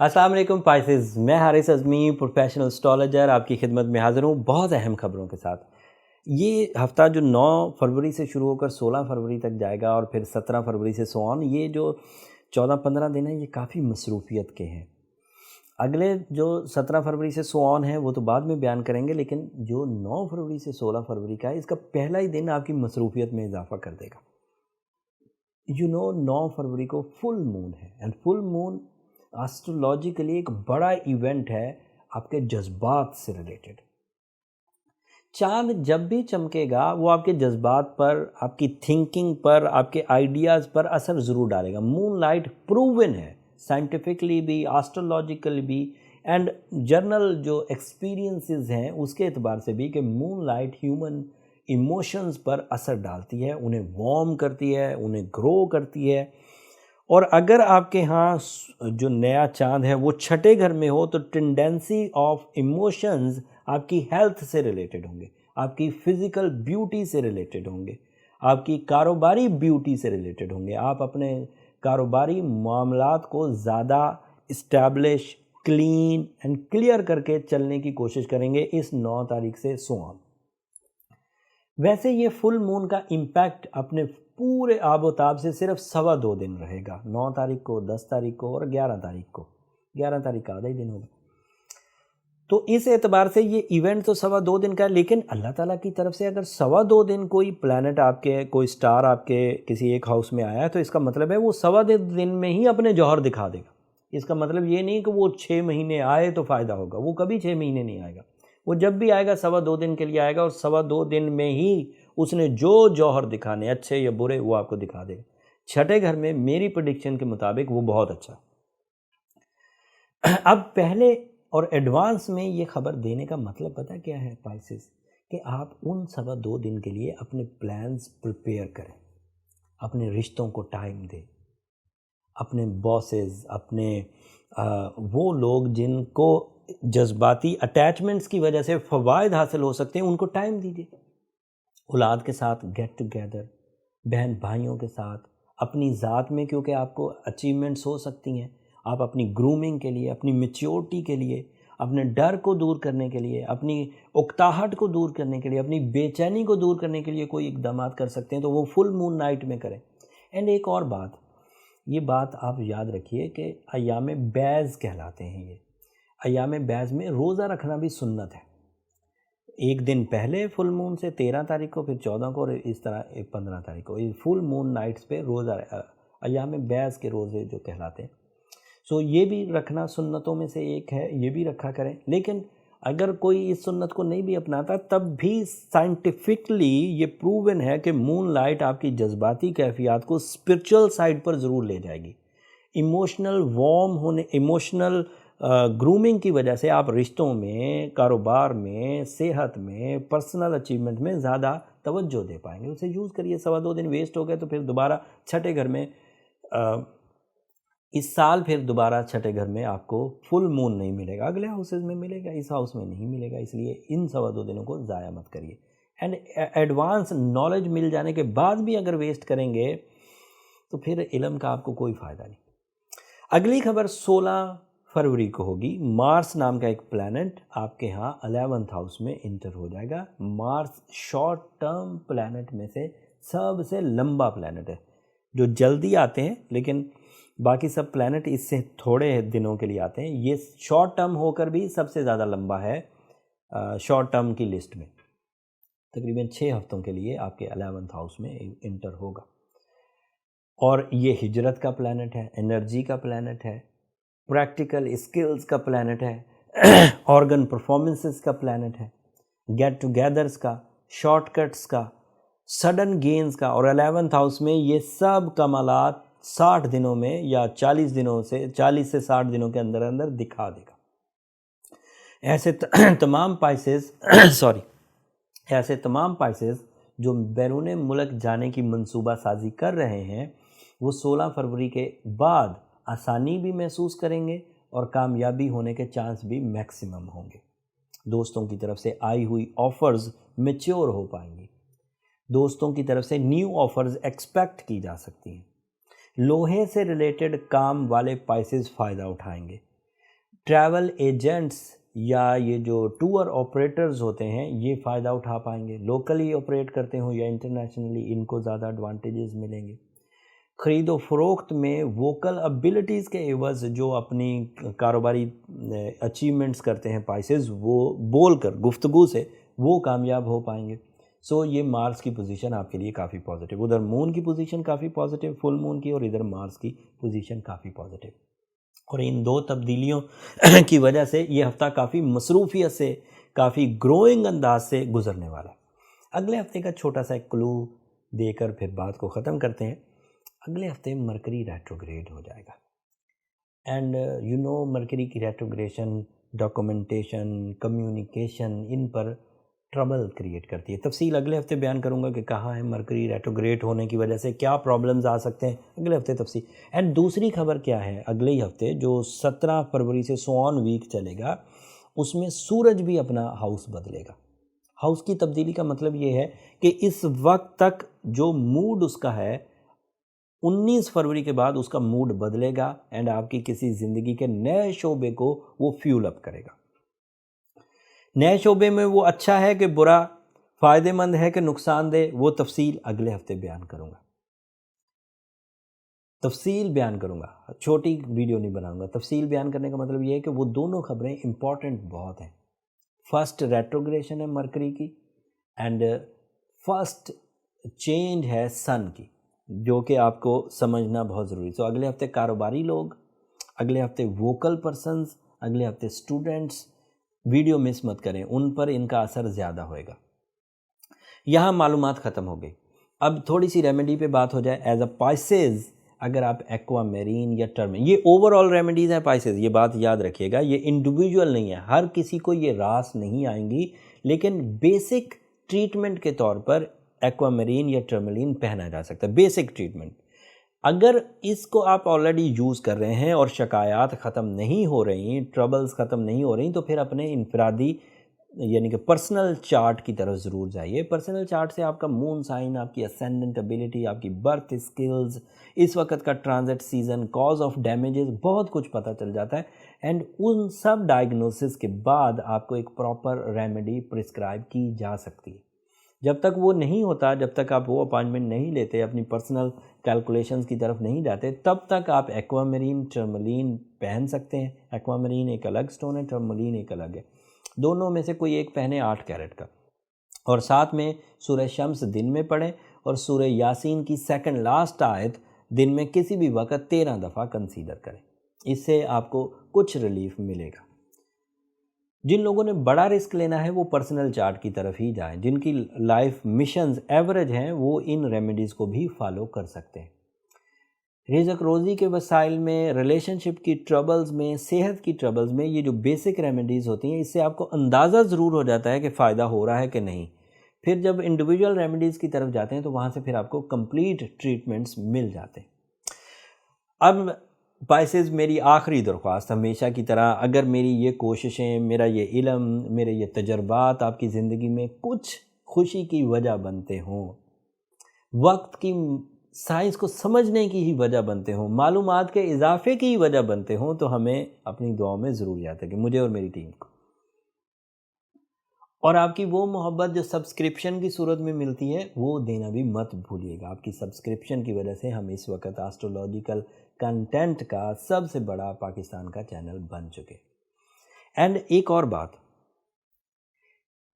السلام علیکم پائسز، میں حارث اعظمی پروفیشنل اسٹرالوجر آپ کی خدمت میں حاضر ہوں بہت اہم خبروں کے ساتھ۔ یہ ہفتہ جو 9 فروری سے شروع ہو کر 16 فروری تک جائے گا اور پھر 17 فروری سے سو آن، یہ جو 14-15 دن ہیں یہ کافی مصروفیت کے ہیں۔ اگلے جو 17 فروری سے سو آن ہیں وہ تو بعد میں بیان کریں گے، لیکن جو 9 فروری سے 16 فروری کا ہے اس کا پہلا ہی دن آپ کی مصروفیت میں اضافہ کر دے گا۔ 9 فروری کو فل مون ہے، اینڈ فل مون ایسٹرولوجیکلی ایک بڑا ایونٹ ہے آپ کے جذبات سے ریلیٹڈ۔ چاند جب بھی چمکے گا وہ آپ کے جذبات پر، آپ کی تھنکنگ پر، آپ کے آئیڈیاز پر اثر ضرور ڈالے گا۔ مون لائٹ پروون ہے سائنٹیفکلی بھی، ایسٹرولوجیکلی بھی، اینڈ جرنل جو ایکسپیرینسز ہیں اس کے اعتبار سے بھی کہ مون لائٹ ہیومن ایموشنز پر اثر ڈالتی ہے، انہیں وارم کرتی ہے، انہیں گرو کرتی ہے۔ اور اگر آپ کے ہاں جو نیا چاند ہے وہ چھٹے گھر میں ہو تو ٹینڈنسی آف ایموشنز آپ کی ہیلتھ سے ریلیٹڈ ہوں گے، آپ کی فزیکل بیوٹی سے ریلیٹڈ ہوں گے، آپ کی کاروباری بیوٹی سے ریلیٹڈ ہوں گے۔ آپ اپنے کاروباری معاملات کو زیادہ اسٹیبلش، کلین اینڈ کلیئر کر کے چلنے کی کوشش کریں گے اس 9 تاریخ سے سو آن۔ ویسے یہ فل مون کا امپیکٹ اپنے پورے آب و تاب سے صرف 2.25 دن رہے گا، 9 تاریخ کو، 10 تاریخ کو اور 11 تاریخ کو۔ 11 تاریخ کا آدھا ہی دن ہوگا۔ تو اس اعتبار سے یہ ایونٹ تو 2.25 دن کا ہے، لیکن اللہ تعالیٰ کی طرف سے اگر 2.25 دن کوئی پلانٹ آپ کے، کوئی سٹار آپ کے کسی ایک ہاؤس میں آیا ہے تو اس کا مطلب ہے وہ 2.25 دن میں ہی اپنے جوہر دکھا دے گا۔ اس کا مطلب یہ نہیں کہ وہ 6 مہینے آئے تو فائدہ ہوگا، وہ کبھی 6 مہینے نہیں آئے گا۔ وہ جب بھی آئے گا 2.25 دن کے لیے آئے گا، اور 2.25 دن میں ہی اس نے جو جوہر دکھانے اچھے یا برے وہ آپ کو دکھا دے گا۔ چھٹے گھر میں میری پریڈکشن کے مطابق وہ بہت اچھا۔ اب پہلے اور ایڈوانس میں یہ خبر دینے کا مطلب پتہ کیا ہے پائسز، کہ آپ ان 2.25 دن کے لیے اپنے پلانز پریپیئر کریں، اپنے رشتوں کو ٹائم دیں، اپنے باسز، اپنے وہ لوگ جن کو جذباتی اٹیچمنٹس کی وجہ سے فوائد حاصل ہو سکتے ہیں ان کو ٹائم دیجیے۔ اولاد کے ساتھ گیٹ ٹوگیدر، بہن بھائیوں کے ساتھ، اپنی ذات میں کیونکہ آپ کو اچیومنٹس ہو سکتی ہیں، آپ اپنی گرومنگ کے لیے، اپنی میچیورٹی کے لیے، اپنے ڈر کو دور کرنے کے لیے، اپنی اکتاہٹ کو دور کرنے کے لیے، اپنی بے چینی کو دور کرنے کے لیے کوئی اقدامات کر سکتے ہیں تو وہ فل مون نائٹ میں کریں۔ اینڈ ایک اور بات، یہ بات آپ یاد رکھیے کہ ایام بیض کہلاتے ہیں یہ۔ ایام بیض میں روزہ رکھنا بھی سنت ہے۔ ایک دن پہلے فل مون سے 13 تاریخ کو، پھر 14 کو، اور اس طرح 15 تاریخ کو فل مون نائٹس پہ روزہ، ایام بیض کے روزے جو کہلاتے ہیں۔ سو یہ بھی رکھنا سنتوں میں سے ایک ہے، یہ بھی رکھا کریں۔ لیکن اگر کوئی اس سنت کو نہیں بھی اپناتا تب بھی سائنٹیفکلی یہ پروون ہے کہ مون لائٹ آپ کی جذباتی کیفیات کو اسپرچول سائڈ پر ضرور لے جائے گی۔ ایموشنل وارم ہونے، ایموشنل گرومنگ کی وجہ سے آپ رشتوں میں، کاروبار میں، صحت میں، پرسنل اچیومنٹ میں زیادہ توجہ دے پائیں گے۔ اسے یوز کریے۔ 2.25 دن ویسٹ ہو گئے تو پھر دوبارہ چھٹے گھر میں، اس سال پھر دوبارہ چھٹے گھر میں آپ کو فل مون نہیں ملے گا، اگلے ہاؤسز میں ملے گا، اس ہاؤس میں نہیں ملے گا۔ اس لیے ان 2.25 دنوں کو ضائع مت کریے۔ اینڈ ایڈوانس نالج مل جانے کے بعد بھی اگر ویسٹ کریں گے تو پھر علم کا آپ کو کوئی فائدہ نہیں۔ اگلی خبر 16 فروری کو ہوگی۔ مارس نام کا ایک پلانٹ آپ کے ہاں 11th ہاؤس میں انٹر ہو جائے گا۔ مارس شارٹ ٹرم پلانٹ میں سے سب سے لمبا پلانٹ ہے، جو جلدی آتے ہیں، لیکن باقی سب پلانٹ اس سے تھوڑے دنوں کے لیے آتے ہیں۔ یہ شارٹ ٹرم ہو کر بھی سب سے زیادہ لمبا ہے شارٹ ٹرم کی لسٹ میں، تقریباً 6 ہفتوں کے لیے آپ کے 11th ہاؤس میں انٹر ہوگا۔ اور یہ ہجرت کا پلانٹ ہے، انرجی کا پلانٹ ہے، پریکٹیکل اسکلز کا پلانٹ ہے، آرگن پرفارمنسز کا پلانٹ ہے، گیٹ ٹوگیدرز کا، شارٹ کٹس کا، سڈن گینز کا، اور 11th ہاؤس میں یہ سب کمالات 60 دنوں میں یا 40 دنوں سے 40 سے 60 دنوں کے اندر اندر دکھا دے گا۔ ایسے تمام پائسز جو بیرون ملک جانے کی منصوبہ سازی کر رہے ہیں وہ 16 فروری کے بعد آسانی بھی محسوس کریں گے اور کامیابی ہونے کے چانس بھی میکسیمم ہوں گے۔ دوستوں کی طرف سے آئی ہوئی آفرز میچور ہو پائیں گی، دوستوں کی طرف سے نیو آفرز ایکسپیکٹ کی جا سکتی ہیں۔ لوہے سے ریلیٹڈ کام والے پائسز فائدہ اٹھائیں گے۔ ٹریول ایجنٹس یا یہ جو ٹور آپریٹرز ہوتے ہیں یہ فائدہ اٹھا پائیں گے، لوکلی آپریٹ کرتے ہوں یا انٹرنیشنلی، ان کو زیادہ ایڈوانٹیجز ملیں گے۔ خرید و فروخت میں ووکل ابیلٹیز کے عوض جو اپنی کاروباری اچیومنٹس کرتے ہیں پائسز، وہ بول کر گفتگو سے وہ کامیاب ہو پائیں گے۔ سو یہ مارس کی پوزیشن آپ کے لیے کافی پازیٹیو، ادھر مون کی پوزیشن کافی پازیٹیو فل مون کی، اور ادھر مارس کی پوزیشن کافی پازیٹیو، اور ان دو تبدیلیوں کی وجہ سے یہ ہفتہ کافی مصروفیت سے، کافی گروئنگ انداز سے گزرنے والا ہے۔ اگلے ہفتے کا چھوٹا سا ایک کلو دے کر پھر بات کو ختم کرتے ہیں۔ اگلے ہفتے مرکری ریٹروگریڈ ہو جائے گا، اینڈ مرکری کی ریٹروگریشن ڈاکومنٹیشن، کمیونیکیشن، ان پر ٹربل کریٹ کرتی ہے۔ تفصیل اگلے ہفتے بیان کروں گا کہ کہاں ہے مرکری ریٹروگریڈ ہونے کی وجہ سے کیا پرابلمز آ سکتے ہیں، اگلے ہفتے تفصیل۔ اینڈ دوسری خبر کیا ہے، اگلے ہی ہفتے جو 17 فروری سے سوان ویک چلے گا، اس میں سورج بھی اپنا ہاؤس بدلے گا۔ ہاؤس کی تبدیلی کا مطلب یہ ہے کہ اس وقت تک جو موڈ اس کا ہے، 19 فروری کے بعد اس کا موڈ بدلے گا، اینڈ آپ کی کسی زندگی کے نئے شعبے کو وہ فیول اپ کرے گا۔ نئے شعبے میں وہ اچھا ہے کہ برا، فائدہ مند ہے کہ نقصان دہ، وہ تفصیل اگلے ہفتے بیان کروں گا۔ تفصیل بیان کروں گا، چھوٹی ویڈیو نہیں بناؤں گا۔ تفصیل بیان کرنے کا مطلب یہ ہے کہ وہ دونوں خبریں امپورٹنٹ بہت ہیں۔ فرسٹ ریٹروگریشن ہے مرکری کی، اینڈ فرسٹ چینج ہے سن کی، جو کہ آپ کو سمجھنا بہت ضروری ہے۔ تو اگلے ہفتے کاروباری لوگ، اگلے ہفتے ووکل پرسنز، اگلے ہفتے اسٹوڈنٹس، ویڈیو مس مت کریں، ان پر ان کا اثر زیادہ ہوئے گا۔ یہاں معلومات ختم ہو گئی، اب تھوڑی سی ریمیڈی پہ بات ہو جائے۔ ایز اے پائسز، اگر آپ ایکوا میرین یا ٹرمین، یہ اوور آل ریمیڈیز ہیں پائسز، یہ بات یاد رکھیے گا، یہ انڈیویجول نہیں ہے، ہر کسی کو یہ راس نہیں آئیں گی، لیکن بیسک ٹریٹمنٹ کے طور پر ایکوا میرین یا ٹرملین پہنا جا سکتا ہے، بیسک ٹریٹمنٹ۔ اگر اس کو آپ آلریڈی یوز کر رہے ہیں اور شکایات ختم نہیں ہو رہی، ٹربلز ختم نہیں ہو رہی، تو پھر اپنے انفرادی یعنی کہ پرسنل چارٹ کی طرف ضرور جائیے۔ پرسنل چارٹ سے آپ کا مون سائن، آپ کی اسینڈنٹ ابیلٹی، آپ کی برتھ اسکلز، اس وقت کا transit season, cause of damages, بہت کچھ پتہ چل جاتا ہے، اینڈ ان سب ڈائگنوسس کے بعد آپ کو ایک پراپر ریمیڈی پرسکرائب کی جا سکتی ہے۔ جب تک وہ نہیں ہوتا، جب تک آپ وہ اپائنٹمنٹ نہیں لیتے، اپنی پرسنل کیلکولیشنز کی طرف نہیں جاتے، تب تک آپ ایکوا میرین، ٹرملین پہن سکتے ہیں۔ ایکوا میرین ایک الگ سٹون ہے، ٹرملین ایک الگ ہے، دونوں میں سے کوئی ایک پہنے 8 کیرٹ کا، اور ساتھ میں سورہ شمس دن میں پڑھیں، اور سورہ یاسین کی سیکنڈ لاسٹ آیت دن میں کسی بھی وقت 13 دفعہ کنسیڈر کریں، اس سے آپ کو کچھ ریلیف ملے گا۔ جن لوگوں نے بڑا رسک لینا ہے وہ پرسنل چارٹ کی طرف ہی جائیں، جن کی لائف مشنز ایوریج ہیں وہ ان ریمیڈیز کو بھی فالو کر سکتے ہیں۔ رزق روزی کے وسائل میں، ریلیشن شپ کی ٹربلز میں، صحت کی ٹربلز میں، یہ جو بیسک ریمیڈیز ہوتی ہیں، اس سے آپ کو اندازہ ضرور ہو جاتا ہے کہ فائدہ ہو رہا ہے کہ نہیں۔ پھر جب انڈیویجول ریمیڈیز کی طرف جاتے ہیں تو وہاں سے پھر آپ کو کمپلیٹ ٹریٹمنٹس مل جاتے ہیں۔ اب پائسز، میری آخری درخواست ہمیشہ کی طرح، اگر میری یہ کوششیں، میرا یہ علم، میرے یہ تجربات آپ کی زندگی میں کچھ خوشی کی وجہ بنتے ہوں، وقت کی سائنس کو سمجھنے کی ہی وجہ بنتے ہوں، معلومات کے اضافے کی ہی وجہ بنتے ہوں، تو ہمیں اپنی دعاؤں میں ضرور یاد رکھیں، مجھے اور میری ٹیم کو۔ اور آپ کی وہ محبت جو سبسکرپشن کی صورت میں ملتی ہے، وہ دینا بھی مت بھولیے گا۔ آپ کی سبسکرپشن کی وجہ سے ہم اس وقت ایسٹرولوجیکل کنٹینٹ کا سب سے بڑا پاکستان کا چینل بن چکے۔ اینڈ ایک اور بات،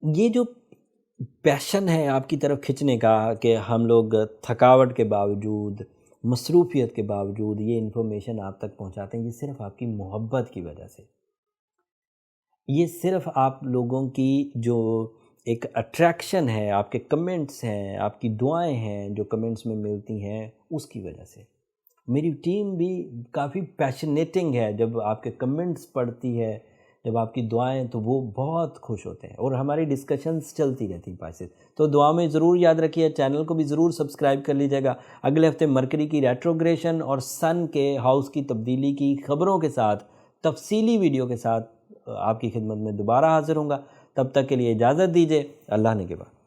یہ جو پیشن ہے آپ کی طرف کھنچنے کا کہ ہم لوگ تھکاوٹ کے باوجود، مصروفیت کے باوجود یہ انفارمیشن آپ تک پہنچاتے ہیں، یہ صرف آپ کی محبت کی وجہ سے، یہ صرف آپ لوگوں کی جو ایک اٹریکشن ہے، آپ کے کمنٹس ہیں، آپ کی دعائیں ہیں جو کمنٹس میں ملتی ہیں، اس کی وجہ سے۔ میری ٹیم بھی کافی پیشنیٹنگ ہے، جب آپ کے کمنٹس پڑھتی ہے، جب آپ کی دعائیں، تو وہ بہت خوش ہوتے ہیں، اور ہماری ڈسکشنز چلتی رہتی ہیں پائسز۔ تو دعا میں ضرور یاد رکھیے، چینل کو بھی ضرور سبسکرائب کر لیجیے گا۔ اگلے ہفتے مرکری کی ریٹروگریشن اور سن کے ہاؤس کی تبدیلی کی خبروں کے ساتھ، تفصیلی ویڈیو کے ساتھ آپ کی خدمت میں دوبارہ حاضر ہوں گا۔ تب تک کے لیے اجازت دیجیے، اللہ نے کے بعد۔